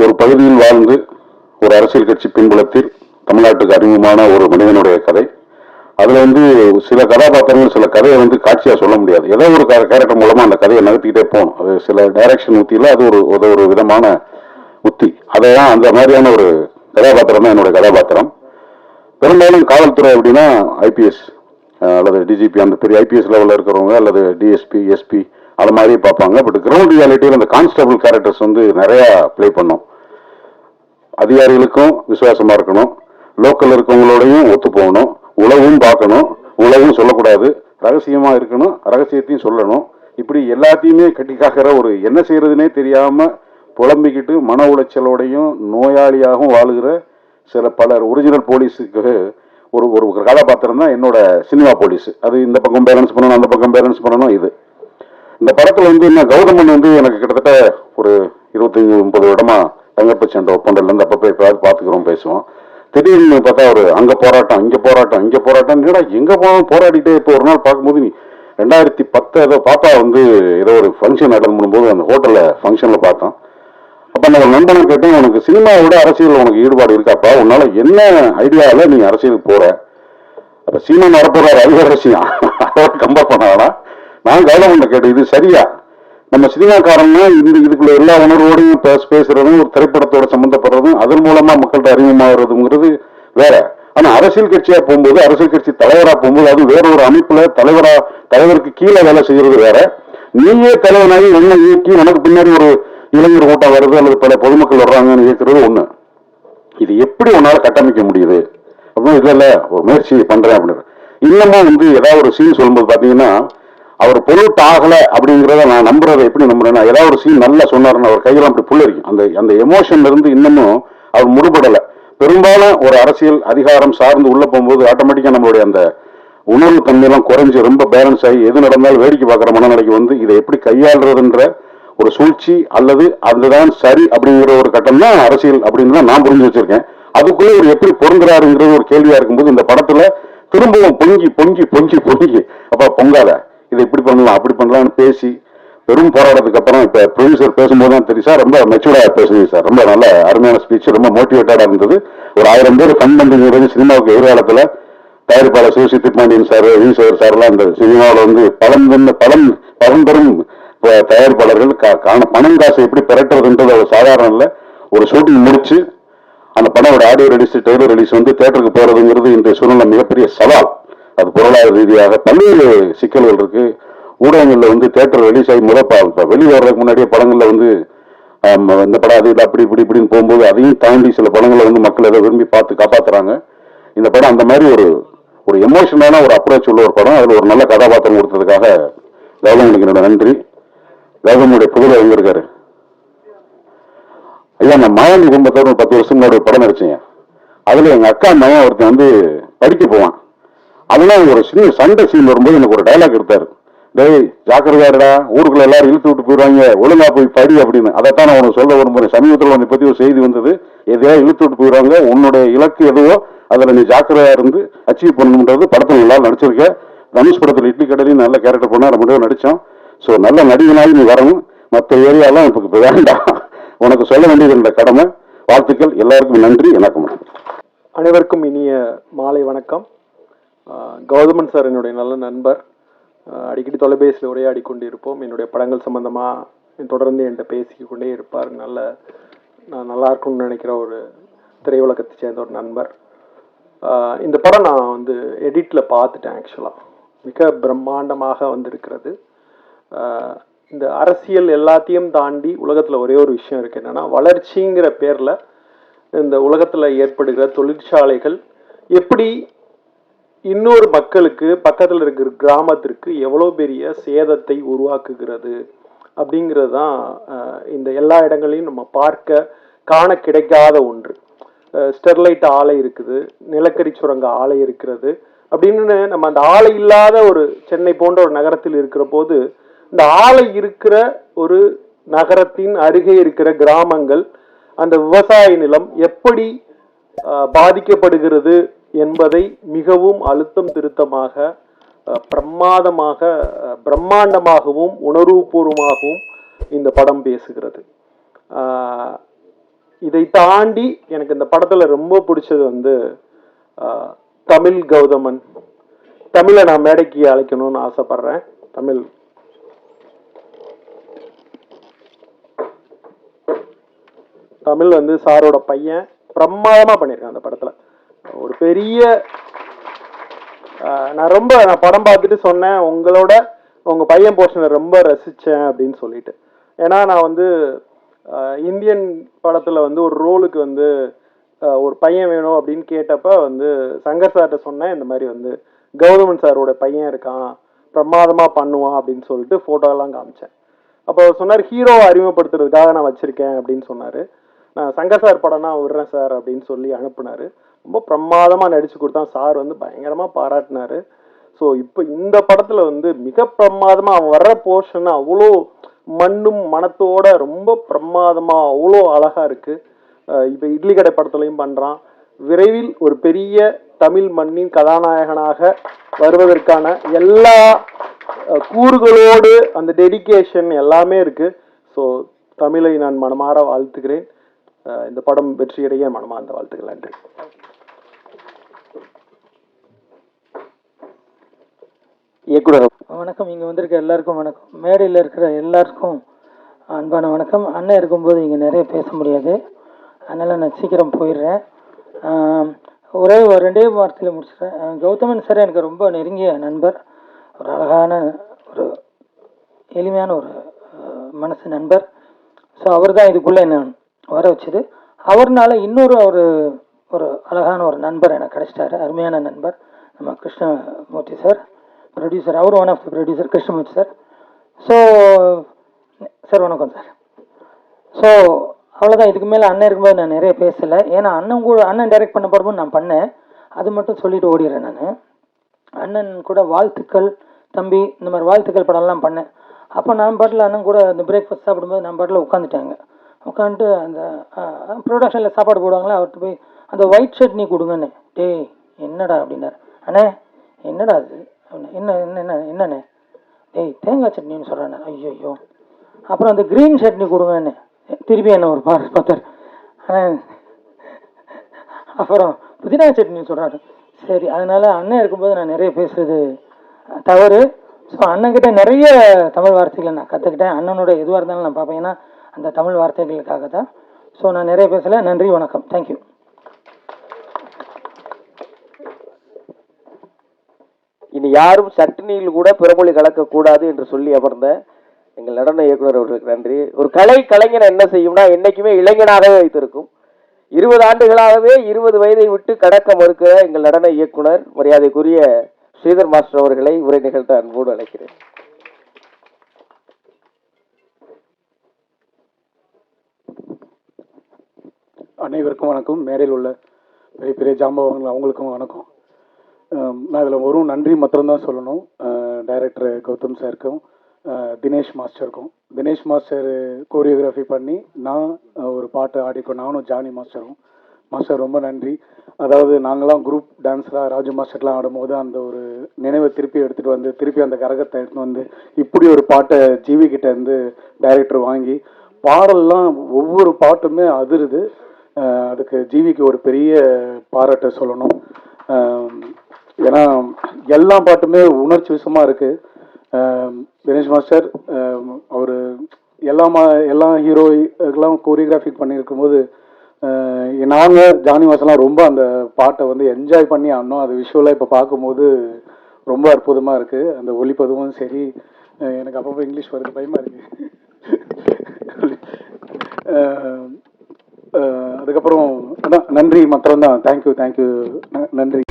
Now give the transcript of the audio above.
ஒரு பகுதியில் வாழ்ந்து ஒரு அரசியல் கட்சி பின்புலத்தில் தமிழ்நாட்டுக்கு அறிமுகமான ஒரு மனிதனுடைய கதை. அதுல சில கதாபாத்திரங்கள் சில கதையை காட்சியா சொல்ல முடியாது. ஏதோ ஒரு கேரக்டர் மூலமா அந்த கதையை நகர்த்திக்கிட்டே போகணும். அது சில டைரக்ஷன் உத்தியில அது ஒரு விதமான உத்தி. அதைதான் அந்த மாதிரியான ஒரு கதாபாத்திரம் தான் என்னுடைய கதாபாத்திரம். பெரும்பாலும் காவல்துறை அப்படின்னா ஐபிஎஸ் அல்லது டிஜிபி அந்த பெரிய ஐபிஎஸ் லெவலில் இருக்கிறவங்க அல்லது டிஎஸ்பி எஸ்பி அது மாதிரி பார்ப்பாங்க. பட் கிரவுண்ட் ரியாலிட்டியில் அந்த கான்ஸ்டபிள் கேரக்டர்ஸ் நிறைய பிளே பண்ணும். அதிகாரிகளுக்கும் விசுவாசமா இருக்கணும், லோக்கல் இருக்கவங்களோடையும் ஒத்து போகணும், உளவும் பார்க்கணும், உளவும் சொல்லக்கூடாது, ரகசியமா இருக்கணும், ரகசியத்தையும் சொல்லணும். இப்படி எல்லாத்தையுமே கட்டி காக்கிற ஒரு என்ன செய்யறதுனே தெரியாம புலம்பிக்கிட்டு மன உளைச்சலோடையும் நோயாளியாகவும் வாழுகிற பலர் ஒரிஜினல் போலீஸுக்கு ஒரு ஒரு கதாபாத்திரம் தான் என்னோட சினிமா போலீஸ். அது இந்த பக்கம் பேலன்ஸ் பண்ணணும், அந்த பக்கம் பேலன்ஸ் பண்ணணும். இது இந்த படத்துல என்ன கௌதமன் எனக்கு கிட்டத்தட்ட ஒரு 25-30 வருடமா தங்கப்ப சண்டை ஒப்பந்தலேருந்து அப்பப்போ எப்பயாவது பார்த்துக்கிறோம், பேசுவோம். திடீர்னு பார்த்தா ஒரு அங்கே போராட்டம் இங்கே போராட்டம் இங்கே போராட்டம் எங்கே போனாலும் போராடிட்டே. இப்போ ஒரு நாள் பார்க்கும்போது 2010 ஏதோ பாப்பா ஏதோ ஒரு ஃபங்க்ஷன் அட்டன் பண்ணும்போது அந்த ஹோட்டலில் ஃபங்க்ஷனில் பார்த்தோம். அப்போ நான் ஒரு நண்பனை கேட்டேன், உனக்கு சினிமாவோட அரசியல் உனக்கு ஈடுபாடு இருக்காப்பா, உன்னால என்ன ஐடியாவில் நீ அரசியலுக்கு போற? அப்போ சீமான் வரப்போறாரு, அது ரசியம் அவர் கம்பேர் பண்ணாடா. நான் கௌதமன் கேட்டேன், இது சரியா? நம்ம சினிமாக்காரன்னா இதுக்குள்ள எல்லா உணர்வோடையும் பேசுறதும் ஒரு திரைப்படத்தோட சம்பந்தப்படுறதும் அதன் மூலமா மக்கள்கிட்ட அறிமுகமாகிறதுங்கிறது வேற. ஆனா அரசியல் கட்சியா போகும்போது, அரசியல் கட்சி தலைவரா போகும்போது, அது வேற ஒரு அமைப்புல தலைவருக்கு கீழே வேலை செய்யறது வேற. நீயே தலைவனாகி என்ன இயக்கி உனக்கு பின்னாடி ஒரு இளைஞர் கூட்டம் வருது அல்லது பல பொதுமக்கள் வர்றாங்கன்னு இயக்குறது ஒண்ணு. இது எப்படி உன்னால கட்டமைக்க முடியுது அப்படின்னு இல்ல ஒரு முயற்சி பண்றேன் அப்படின்னு. இன்னமும் ஏதாவது ஒரு சீன் சொல்லும்போது பாத்தீங்கன்னா, அவர் பொருட்டு ஆகல அப்படிங்கிறத நான் நம்புறதை எப்படி நம்புறேன்னா, ஏதாவது ஒரு சீன் நல்லா சொன்னாருன்னு அவர் கையெல்லாம் அப்படி புல்லரிக்கும். அந்த எமோஷன்ல இருந்து இன்னமும் அவர் முடுபடல. பெரும்பாலும் ஒரு அரசியல் அதிகாரம் சார்ந்து உள்ள போகும்போது ஆட்டோமேட்டிக்கா நம்மளுடைய அந்த உணர்வு தன்மையெல்லாம் குறைஞ்சு ரொம்ப பேலன்ஸ் ஆகி எது நடந்தாலும் வேடிக்கை பார்க்குற மனநிலைக்கு இதை எப்படி கையாளுறதுன்ற ஒரு சூழ்ச்சி அல்லது அதுதான் சரி அப்படிங்கிற ஒரு கட்டம் தான் அரசியல் அப்படின்னு தான் நான் புரிஞ்சு வச்சிருக்கேன். அதுக்குள்ளே ஒரு எப்படி பொருந்துறாருங்கிறது ஒரு கேள்வியா இருக்கும்போது இந்த படத்துல திரும்பவும் பொங்கி பொங்கி பொங்கி பொங்கி அப்ப பொங்காத, இதை இப்படி பண்ணலாம் அப்படி பண்ணலாம்னு பேசி பெரும் போராட்டத்துக்கு அப்புறம் இப்ப ப்ரொடியூசர் பேசும்போது தான் தெரியும், சார் ரொம்ப மெச்சூர்டா பேசுனீங்க சார், ரொம்ப நல்ல அருமையான ஸ்பீச், ரொம்ப மோட்டிவேட்டடா இருந்தது. ஒரு 1000 பேர் ஃபண்ட் பண்றீங்கிறது சினிமாவுக்கு எதிர்காலத்துல தயாரிப்பாளர் சிவசி திப்பாண்டியன் சார், ஈஸ்வர் சார்லாம் இந்த சினிமாவில் பழம்பெரும் தயாரிப்பாளர்கள் பணம் காசு எப்படி பெறட்டுறதுன்றது ஒரு சாதாரண இல்லை. ஒரு ஷூட்டிங் முடிச்சு அந்த படத்தோட ஆடியோ ரிலீஸ் ட்ரெய்லர் ரிலீஸ் தேட்டருக்கு போறதுங்கிறது இன்றைய சூழ்நிலை மிகப்பெரிய சவால். அது பொருளாதார ரீதியாக பல்வேறு சிக்கல்கள் இருக்கு. ஊடகங்கள்ல தேட்டர் ரிலீஸ் ஆகி வெளியே வர்றதுக்கு முன்னாடியே படங்கள்ல இந்த படம் அது அப்படி இப்படி இப்படின்னு போகும்போது அதையும் தாண்டி சில படங்களை மக்கள் எதை விரும்பி பார்த்து காப்பாத்துறாங்க. இந்த படம் அந்த மாதிரி ஒரு எமோஷனான ஒரு அப்ரோச் உள்ள ஒரு படம். அதுல ஒரு நல்ல கதாபாத்திரம் கொடுத்ததுக்காக கௌதமனுக்கு என்னோட நன்றி. கௌதமனுடைய புகழ் எங்க இருக்காரு ஐயா? நான் மாயாண்டி குடும்பத்தோட 10 வருஷம் முன்னாடி ஒரு படம் நடிச்சேன். அதுல எங்க அக்கா மகன் ஒருத்தன் படிக்க போவான். அதெல்லாம் ஒரு சின்ன சண்டை சீன் வரும்போது எனக்கு ஒரு டைலாக் எடுத்தாரு, டேய் ஜாக்கிரதாடா, ஊருக்குள்ள எல்லாரும் இழுத்து விட்டு போயிடுவாங்க, ஒழுங்கா போய் படி அப்படின்னு. அதைத்தான் நான் உனக்கு சொல்ல விரும்புறேன். சமீபத்தில் உன்னை பத்தி ஒரு செய்தி வந்தது, எதையா இழுத்து விட்டு போயிடுவாங்க, உன்னுடைய இலக்கு எதுவோ அதுல நீ ஜாக்கிரதையா இருந்து அச்சீவ் பண்ணணுன்றது. படத்துல நல்லா நடிச்சிருக்க. தனுஷ் படத்துல இட்லி கடையிலையும் நல்ல கேரக்டர் பண்ணா, ரொம்ப நடிச்சோம். ஸோ நல்ல நடிகனாகி நீ வரணும். மற்ற ஏரியாலாம் இப்போ வேண்டாம், உனக்கு சொல்ல வேண்டியது என்னோட கடமை. வாழ்த்துக்கள், எல்லாருக்கும் நன்றி. வணக்கம். அனைவருக்கும் இனிய மாலை வணக்கம். கௌதமன் சார் என்னுடைய நல்ல நண்பர். அடிக்கடி தொலைபேசியில் உரையாடி கொண்டு இருப்போம். என்னுடைய படங்கள் சம்பந்தமாக தொடர்ந்து என்கிட்ட பேசிக்கொண்டே இருப்பார். நான் நல்லா இருக்கும்னு நினைக்கிற ஒரு திரையுலகத்தை சேர்ந்த ஒரு நண்பர். இந்த படம் நான் எடிட்டில் பார்த்துட்டேன். ஆக்சுவலாக மிக பிரம்மாண்டமாக வந்திருக்கிறது. இந்த அரசியல் எல்லாத்தையும் தாண்டி உலகத்தில் ஒரே ஒரு விஷயம் இருக்குது, என்னென்னா வளர்ச்சிங்கிற பேரில் இந்த உலகத்தில் ஏற்படுகிற தொழிற்சாலைகள் எப்படி இன்னொரு மக்களுக்கு பக்கத்தில் இருக்கிற கிராமத்திற்கு எவ்வளோ பெரிய சேதத்தை உருவாக்குகிறது அப்படிங்கிறது தான் இந்த எல்லா இடங்களையும் நம்ம காண கிடைக்காத ஒன்று. ஸ்டெர்லைட் ஆலை இருக்குது, நிலக்கரி சுரங்க ஆலை இருக்கிறது அப்படின்னு நம்ம அந்த ஆலை இல்லாத ஒரு சென்னை போன்ற ஒரு நகரத்தில் இருக்கிற போது, இந்த ஆலை இருக்கிற ஒரு நகரத்தின் அருகே இருக்கிற கிராமங்கள், அந்த விவசாய நிலம் எப்படி பாதிக்கப்படுகிறது என்பதை மிகவும் அழுத்தம் திருத்தமாக, பிரம்மாண்டமாகவும் உணர்வுபூர்வமாகவும் இந்த படம் பேசுகிறது. இதை தாண்டி எனக்கு இந்த படத்துல ரொம்ப பிடிச்சது வந்து தமிழ் கௌதமன். தமிழை நான் மேடைக்கு அழைக்கணும்னு ஆசைப்படுறேன். தமிழ் வந்து சாரோட பையன் பிரமாதமா பண்ணியிருக்கான் அந்த படத்துல. ஒரு பெரிய நான் படம் பார்த்துட்டு சொன்னேன், உங்க பையன் போர்ஷனை ரொம்ப ரசிச்சேன் அப்படின்னு சொல்லிட்டு. ஏன்னா நான் வந்து இந்தியன் படத்துல வந்து ஒரு ரோலுக்கு வந்து ஒரு பையன் வேணும் அப்படின்னு கேட்டப்ப வந்து சங்கர் சார்கிட்ட சொன்னேன், இந்த மாதிரி வந்து கௌதமன் சாரோட பையன் இருக்கான், பிரமாதமா பண்ணுவான் அப்படின்னு சொல்லிட்டு போட்டோலாம் காமிச்சேன். அப்போ அவர் சொன்னார், ஹீரோவை அறிமுகப்படுத்துறதுக்காக நான் வச்சிருக்கேன் அப்படின்னு சொன்னாரு. நான் சங்கர் சார் படம்னா விடுறேன் சார் அப்படின்னு சொல்லி அனுப்புனாரு. ரொம்ப பிரமாதமா நடிச்சு கொடுத்தான். சார் வந்து பயங்கரமா பாராட்டினாரு. ஸோ இப்போ இந்த படத்துல வந்து மிக பிரமாதமா அவன் வர்ற போர்ஷன் அவ்வளோ மண்ணும் மனத்தோட ரொம்ப பிரமாதமா அவ்வளோ அழகா இருக்கு. இப்போ இட்லி கடை படத்துலையும் பண்றான். விரைவில் ஒரு பெரிய தமிழ் மண்ணின் கதாநாயகனாக வருவதற்கான எல்லா கூறுகளோடு அந்த டெடிகேஷன் எல்லாமே இருக்கு. ஸோ தமிழை நான் மனமாற வாழ்த்துக்கிறேன். இந்த படம் வெற்றியடைய மனமார்ந்த வாழ்த்துக்கள். நன்றி. இயக்குனர் வணக்கம். இங்கே வந்திருக்க எல்லாருக்கும் வணக்கம். மேடையில் இருக்கிற எல்லாருக்கும் அன்பான வணக்கம். அண்ணன் இருக்கும்போது இங்கே நிறைய பேச முடியாது, அதனால் நான் சீக்கிரம் போயிடுறேன். ஒரே ரெண்டே வார்த்தையில் முடிச்சிடுறேன். கௌதமன் சார் எனக்கு ரொம்ப நெருங்கிய நண்பர், ஒரு அழகான ஒரு எளிமையான ஒரு மனசு நண்பர். ஸோ அவர் தான் இதுக்குள்ளே என்ன வர வச்சது. அவர்னால இன்னொரு ஒரு அழகான ஒரு நண்பர் எனக்கு கிடைச்சிட்டாரு, அருமையான நண்பர், நம்ம கிருஷ்ணமூர்த்தி சார், ப்ரொடியூசர். அவர் one of the producer, Krishnamurthy sir. So sir வணக்கம் சார். ஸோ அவ்வளோதான். இதுக்கு மேலே அண்ணன் இருக்கும்போது நான் நிறைய பேசலை. ஏன்னா அண்ணன் டைரக்ட் பண்ண படமும் நான் பண்ணேன், அது மட்டும் சொல்லிட்டு ஓடிடுறேன். நான் அண்ணன் கூட வாழ்த்துக்கள் தம்பி இந்த மாதிரி வாழ்த்துக்கள் படம்லாம் பண்ணேன். அப்போ நான் பாட்டில் அண்ணன் கூட அந்த பிரேக்ஃபாஸ்ட் சாப்பிடும்போது நான் பாட்டில் உட்காந்துட்டாங்க. உட்காந்துட்டு அந்த ப்ரொடக்ஷனில் சாப்பாடு போடுவாங்களே, அவர்கிட்ட போய் அந்த ஒயிட் சட்னி கொடுங்கண்ணே. டேய் என்னடா அப்படின்னாரு. அண்ணே என்னடா அது என்னண்ணே? டேய் தேங்காய் சட்னின்னு சொல்கிறேண்ணே. ஐயோ. அப்புறம் அந்த க்ரீன் சட்னி கொடுங்கண்ணே. திருப்பி என்ன ஒரு பார்த்தார். ஆனால் அப்புறம் புதினா சட்னின்னு சொல்கிறாரு. சரி, அதனால் அண்ணன் இருக்கும்போது நான் நிறைய பேசுறது தவறு. ஸோ அண்ணன்கிட்ட நிறைய தமிழ் வார்த்தைகளை நான் கற்றுக்கிட்டேன். அண்ணனோட எதுவாக இருந்தாலும் நான் பார்ப்பேன், ஏன்னா அந்த தமிழ் வார்த்தைகளுக்காக தான். ஸோ நான் நிறைய பேசலை. நன்றி, வணக்கம், தேங்க்யூ. இனி யாரும் சட்னியில் கூட பிறமொழி கலக்கக்கூடாது என்று சொல்லி அமர்ந்த எங்கள் நடன இயக்குனர் அவர்களுக்கு நன்றி. ஒரு கலைஞனை என்ன செய்யும்னா என்னைக்குமே இளைஞனாகவே வைத்திருக்கும். 20 ஆண்டுகளாகவே 20 வயதை விட்டு கடக்க மறுக்கிற எங்கள் நடன இயக்குனர் மரியாதைக்குரிய ஸ்ரீதர் மாஸ்டர் அவர்களை உரை நிகழ்த்த அன்போடு அழைக்கிறேன். அனைவருக்கும் வணக்கம். மேடையில் உள்ள பெரிய பெரிய ஜாம்பவங்கள் அவங்களுக்கும் வணக்கம். நான் இதில் ஒரு நன்றி மாத்திரம்தான் சொல்லணும். டைரக்டர் கௌதம் சாருக்கும் தினேஷ் மாஸ்டருக்கும். தினேஷ் மாஸ்டர் கோரியோகிராஃபி பண்ணி நான் ஒரு பாட்டு ஆடிக்கோம், நானும் ஜானி மாஸ்டரும். மாஸ்டர் ரொம்ப நன்றி. அதாவது நாங்களாம் குரூப் டான்ஸராக ராஜு மாஸ்டர்லாம் ஆடும்போது அந்த ஒரு நினைவை திருப்பி எடுத்துகிட்டு வந்து திருப்பி அந்த கரகத்தை எடுத்துகிட்டு வந்து இப்படி ஒரு பாட்டை ஜிவி கிட்ட இருந்து டைரக்டர் வாங்கி பாடல்லாம் ஒவ்வொரு பாட்டுமே அதிருது. அதுக்கு ஜிவிக்கு ஒரு பெரிய பாராட்டை சொல்லணும். ஏன்னா எல்லா பாட்டுமே உணர்ச்சி விஷயமா இருக்குது. தினேஷ் மாஸ்டர் அவர் எல்லா ஹீரோக்கெல்லாம் கோரியோகிராஃபி பண்ணியிருக்கும் போது நாங்கள் ஜானி மாஸ்டர்லாம் ரொம்ப அந்த பாட்டை வந்து என்ஜாய் பண்ணி ஆனோம். அது விஷுவலாக இப்போ பார்க்கும்போது ரொம்ப அற்புதமாக இருக்குது. அந்த ஒளிப்பதுவும் சரி, எனக்கு அப்பப்போ இங்கிலீஷ் வருது, பயமாக இருக்குது. அதுக்கப்புறம் நன்றி மாத்திரம்தான். தேங்க்யூ நன்றி.